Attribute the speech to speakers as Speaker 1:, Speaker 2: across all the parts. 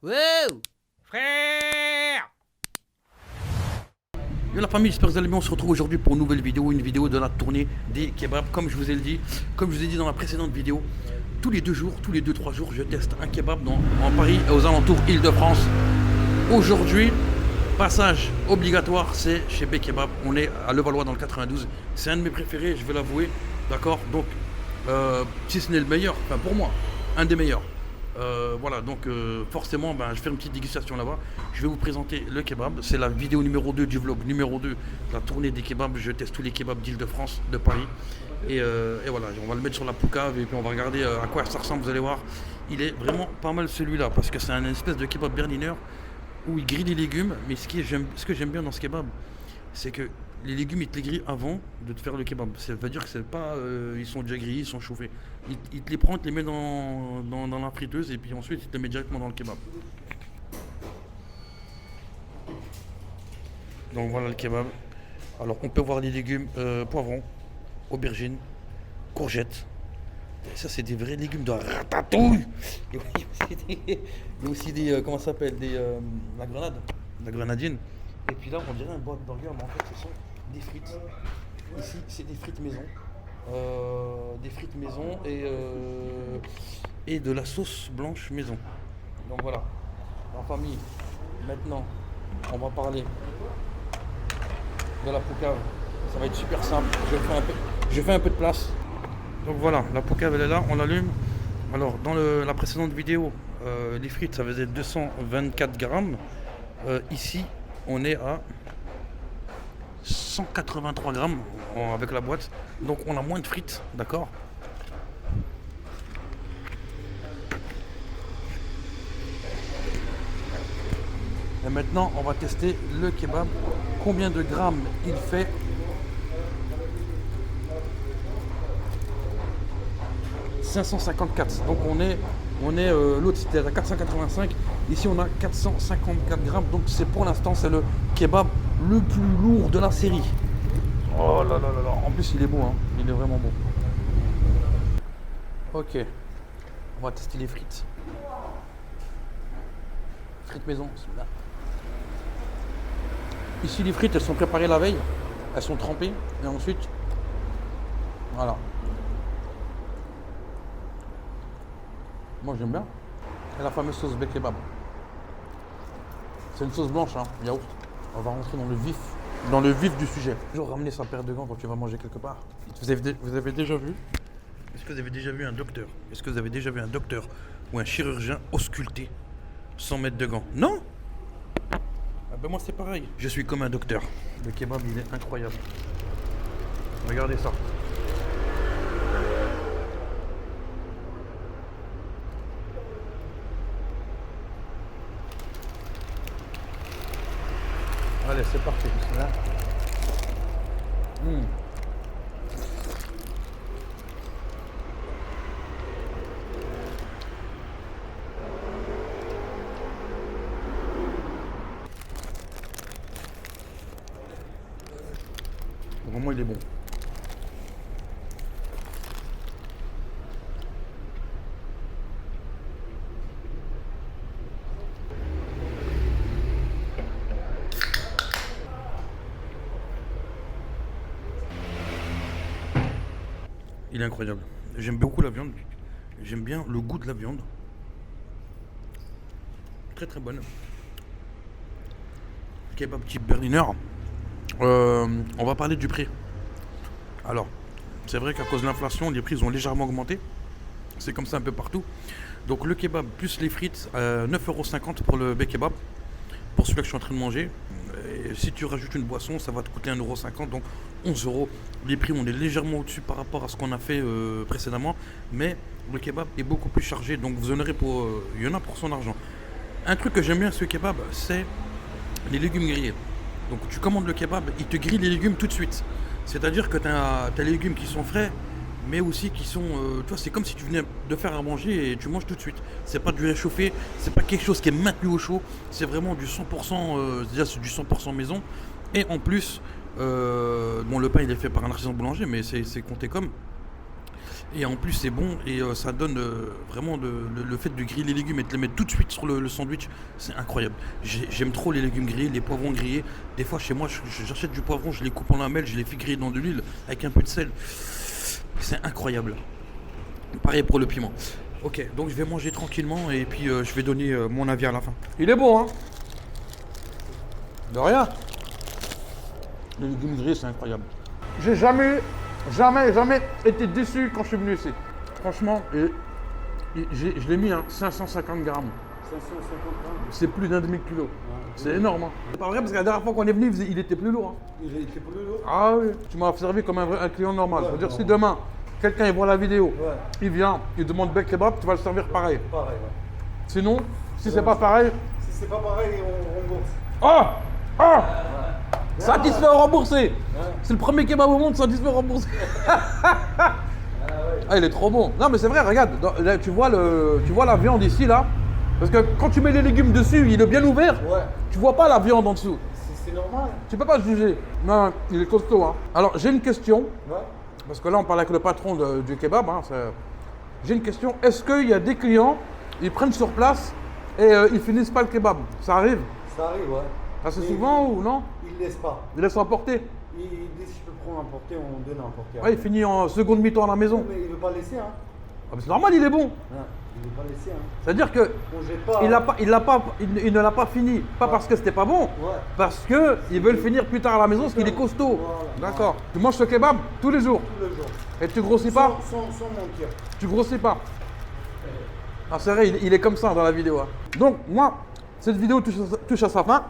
Speaker 1: Wow, frère.
Speaker 2: Yo la famille, j'espère que vous allez bien. On se retrouve aujourd'hui pour une nouvelle vidéo, une vidéo de la tournée des kebabs. Comme je vous ai dit, comme je vous ai dit dans la précédente vidéo, tous les 2 jours, tous les 2-3 jours, je teste un kebab en Paris et aux alentours Île-de-France. Aujourd'hui, passage obligatoire, c'est chez B Kebab. On est à Levallois dans le 92. C'est un de mes préférés, je vais l'avouer. D'accord. Donc, si ce n'est le meilleur, enfin pour moi, un des meilleurs. Voilà, donc forcément, je fais une petite dégustation là-bas. Je vais vous présenter le kebab. C'est la vidéo numéro 2 du vlog numéro 2, la tournée des kebabs. Je teste tous les kebabs d'Île-de-France, de Paris. Et voilà, on va le mettre sur la poucave et puis on va regarder à quoi ça ressemble. Vous allez voir, il est vraiment pas mal celui-là parce que c'est un espèce de kebab berliner où il grille les légumes. Mais ce que j'aime bien dans ce kebab, c'est que les légumes, ils te les grillent avant de te faire le kebab. Ça veut dire que c'est pas, ils sont déjà grillés, ils sont chauffés. Il te les prend, il te les met dans la friteuse et puis ensuite il te les met directement dans le kebab. Donc voilà le kebab. Alors on peut voir les légumes, poivrons, aubergines, courgettes. Et ça c'est des vrais légumes de ratatouille. Il y a aussi des comment ça s'appelle, la grenade, la grenadine. Et puis là on dirait un boîte burger, mais en fait ce sont des frites. Ici c'est des frites maison. Des frites maison et de la sauce blanche maison. Donc voilà, en famille, maintenant on va parler de la poucave. Ça va être super simple, je fais un peu de place. Donc voilà, la poucave elle est là, on l'allume. Alors dans la précédente vidéo, les frites ça faisait 224 grammes. Ici on est à 183 grammes avec la boîte, donc on a moins de frites, d'accord. Et maintenant on va tester le kebab, combien de grammes il fait. « 554, donc on est l'autre c'était à 485, ici on a 454 grammes, donc c'est pour l'instant c'est le kebab le plus lourd de la série. Oh là là là là, en plus il est beau, hein. Il est vraiment beau. Ok, on va tester les frites. Frites maison, là. Ici les frites elles sont préparées la veille, elles sont trempées et ensuite, voilà. Moi j'aime bien. Et la fameuse sauce B Kebab. C'est une sauce blanche, hein, yaourt. On va rentrer dans le vif du sujet. Toujours ramener sa paire de gants quand tu vas manger quelque part. Vous avez déjà vu? Est-ce que vous avez déjà vu un docteur? Est-ce que vous avez déjà vu un docteur ou un chirurgien ausculter sans mettre de gants? Non? Ah ben moi c'est pareil. Je suis comme un docteur. Le kebab il est incroyable. Regardez ça. Allez, c'est parti. Là. Vraiment, il est bon. Il est incroyable. J'aime beaucoup la viande. J'aime bien le goût de la viande. Très très bonne. Kebab type berliner. On va parler du prix. Alors, c'est vrai qu'à cause de l'inflation, les prix ont légèrement augmenté. C'est comme ça un peu partout. Donc le kebab plus les frites, 9,50 € pour le B Kebab. Pour celui que je suis en train de manger. Et si tu rajoutes une boisson, ça va te coûter 1,50 €, donc 11 €. Les prix, on est légèrement au-dessus par rapport à ce qu'on a fait précédemment. Mais le kebab est beaucoup plus chargé, donc vous en aurez il y en a pour son argent. Un truc que j'aime bien ce kebab, c'est les légumes grillés. Donc tu commandes le kebab, il te grille les légumes tout de suite. C'est-à-dire que tu as les légumes qui sont frais, mais aussi qui sont... tu vois, c'est comme si tu venais de faire à manger et tu manges tout de suite. C'est pas du réchauffé, c'est pas quelque chose qui est maintenu au chaud, c'est vraiment du 100%, déjà c'est du 100% maison. Et en plus, bon le pain il est fait par un artisan boulanger, mais c'est compté comme. Et en plus c'est bon et ça donne vraiment le fait de griller les légumes et de les mettre tout de suite sur le sandwich, c'est incroyable. J'aime trop les légumes grillés, les poivrons grillés. Des fois chez moi j'achète du poivron, je les coupe en lamelles, je les fais griller dans de l'huile avec un peu de sel. C'est incroyable. Pareil pour le piment. Ok, donc je vais manger tranquillement et puis je vais donner mon avis à la fin. Il est bon, hein? De rien. Les légumes grillés, c'est incroyable. J'ai jamais été déçu quand je suis venu ici. Franchement, je l'ai mis, hein, 550 grammes.
Speaker 3: 550 grammes.
Speaker 2: C'est plus d'un demi-kilo.
Speaker 3: Ah,
Speaker 2: C'est énorme. Hein. C'est pas vrai parce que la dernière fois qu'on est venu, il était plus lourd. Hein.
Speaker 3: Il était plus lourd.
Speaker 2: Ah oui, tu m'as servi comme un client normal.
Speaker 3: Ouais,
Speaker 2: C'est-à-dire si
Speaker 3: normal.
Speaker 2: demain, quelqu'un il voit la vidéo,
Speaker 3: Ouais.
Speaker 2: il vient, il demande bec kebab, tu vas le servir pareil.
Speaker 3: Pareil, ouais.
Speaker 2: Sinon, si c'est pas pareil,
Speaker 3: Si c'est pas pareil, on rembourse.
Speaker 2: oh oh satisfait ou remboursé. C'est le premier kebab au monde satisfait ou remboursé. Ah, il est trop bon. Non mais c'est vrai, regarde, là, tu vois la viande ici là. Parce que quand tu mets les légumes dessus, il est bien ouvert.
Speaker 3: Ouais.
Speaker 2: Tu vois pas la viande en dessous.
Speaker 3: C'est normal.
Speaker 2: Tu peux pas juger. Non, il est costaud. Hein. Alors j'ai une question.
Speaker 3: Ouais.
Speaker 2: Parce que là on parle avec le patron du kebab. Hein, j'ai une question. Est-ce qu'il y a des clients, ils prennent sur place et ils finissent pas le kebab? Ça arrive?
Speaker 3: Ça arrive, ouais.
Speaker 2: Assez
Speaker 3: Mais
Speaker 2: souvent ou non?
Speaker 3: Il laisse pas.
Speaker 2: Ils laissent emporter.
Speaker 3: Il dit si je peux prendre un porté, on donne un porté.
Speaker 2: Ouais, il finit en seconde mi-temps à la maison.
Speaker 3: Mais il veut pas laisser, hein.
Speaker 2: Ah, mais c'est normal, il est bon.
Speaker 3: Ouais. Il veut pas laisser, hein.
Speaker 2: C'est-à-dire que
Speaker 3: On jette pas.
Speaker 2: il ne l'a pas fini. Pas parce que c'était pas bon,
Speaker 3: Ouais.
Speaker 2: parce que il veut le finir plus tard à la maison parce qu'il est costaud.
Speaker 3: Voilà.
Speaker 2: D'accord. Tu manges ce kebab tous les jours
Speaker 3: Tout le jour.
Speaker 2: et tu grossis pas?
Speaker 3: Sans mentir.
Speaker 2: Tu grossis pas. Ah c'est vrai, il est comme ça dans la vidéo. Hein. Donc moi, cette vidéo touche à sa fin.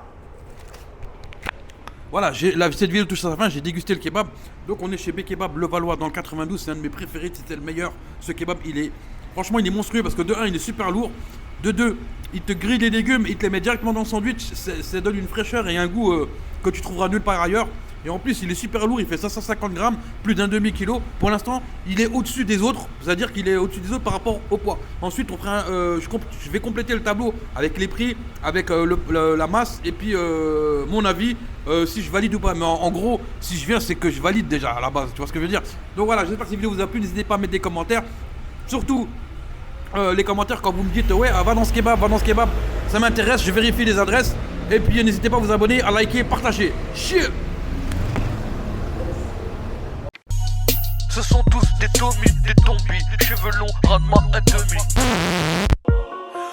Speaker 2: Voilà, cette vidéo touche à sa fin, j'ai dégusté le kebab. Donc on est chez B-Kebab Levallois dans le 92, c'est un de mes préférés, c'était le meilleur. Ce kebab, franchement, il est monstrueux parce que de 1, il est super lourd. De 2, il te grille les légumes, il te les met directement dans le sandwich. Ça donne une fraîcheur et un goût que tu trouveras nulle part ailleurs. Et en plus, il est super lourd, il fait 550 grammes, plus d'un demi-kilo. Pour l'instant, il est au-dessus des autres, c'est-à-dire qu'il est au-dessus des autres par rapport au poids. Ensuite, on fera je vais compléter le tableau avec les prix, avec la masse et puis mon avis, si je valide ou pas. Mais en gros, si je viens, c'est que je valide déjà à la base, tu vois ce que je veux dire. Donc voilà, j'espère que cette vidéo vous a plu, n'hésitez pas à mettre des commentaires. Surtout, les commentaires quand vous me dites ouais, va dans ce kebab, ça m'intéresse, je vérifie les adresses. Et puis n'hésitez pas à vous abonner, à liker, partager. Chier.
Speaker 4: Ce sont tous des Tommy, des Tombis, cheveux longs, rate-moi à demi.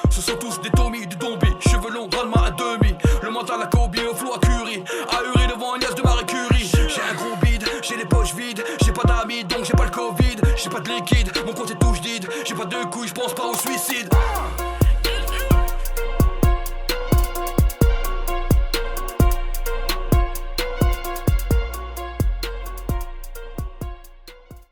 Speaker 4: Ce sont tous des Tommy, des Tombis, cheveux longs, rate-moi à demi. Le mental à Kobe, au flou à Curie, ahuri devant une liasse de Marie Curie. J'ai un gros bide, j'ai les poches vides, j'ai pas d'amis donc j'ai pas le Covid, j'ai pas de liquide, mon compte est touche vide, j'ai pas de couilles, j'pense pas au suicide.